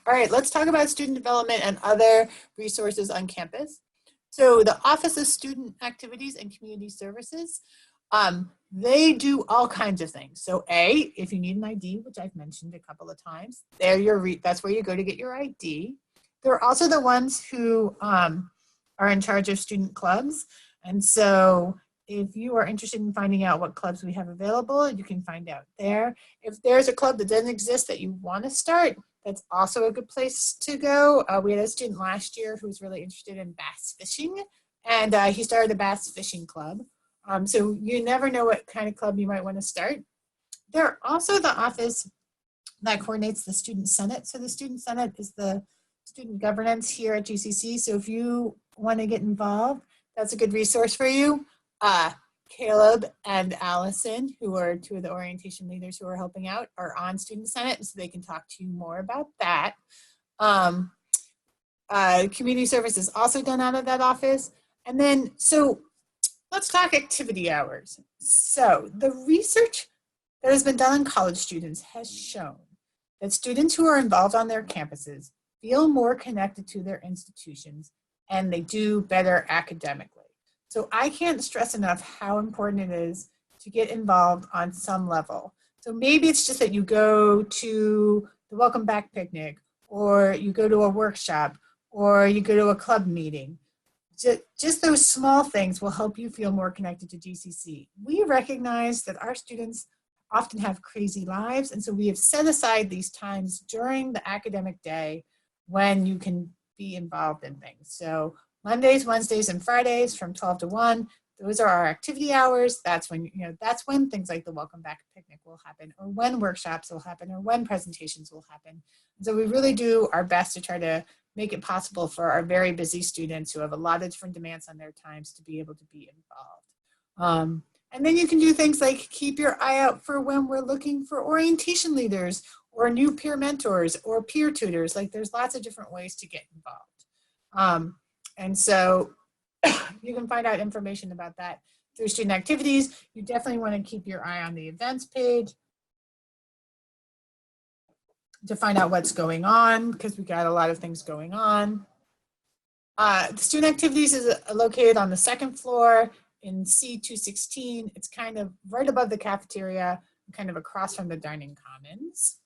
All right, let's talk about student development and other resources on campus. So the Office of Student Activities and Community Services, they do all kinds of things. So if you need an ID, which I've mentioned a couple of times, that's where you go to get your ID. They're also the ones who are in charge of student clubs. And so if you are interested in finding out what clubs we have available, you can find out there. If there's a club that doesn't exist that you want to start, that's also a good place to go. We had a student last year who was really interested in bass fishing, and he started a bass fishing club. So you never know what kind of club you might want to start. They're also the office that coordinates the Student Senate. So the Student Senate is the student governance here at GCC. So if you want to get involved, that's a good resource for you. Caleb and Allison, who are two of the orientation leaders who are helping out, are on Student Senate, so they can talk to you more about that. Community service is also done out of that office. And then, so let's talk activity hours. So the research that has been done on college students has shown that students who are involved on their campuses feel more connected to their institutions and they do better academically. So I can't stress enough how important it is to get involved on some level. So maybe it's just that you go to the Welcome Back picnic, or you go to a workshop, or you go to a club meeting. Just those small things will help you feel more connected to GCC. We recognize that our students often have crazy lives, and so we have set aside these times during the academic day when you can be involved in things. So Mondays, Wednesdays, and Fridays from 12 to 1, those are our activity hours. That's when, that's when things like the Welcome Back picnic will happen, or when workshops will happen, or when presentations will happen. And so we really do our best to try to make it possible for our very busy students who have a lot of different demands on their times to be able to be involved. And then you can do things like keep your eye out for when we're looking for orientation leaders or new peer mentors or peer tutors. Like, there's lots of different ways to get involved. And so you can find out information about that through student activities. You definitely want to keep your eye on the events page to find out what's going on, because we got a lot of things going on. The student activities is located on the second floor in C216. It's kind of right above the cafeteria, kind of across from the dining commons.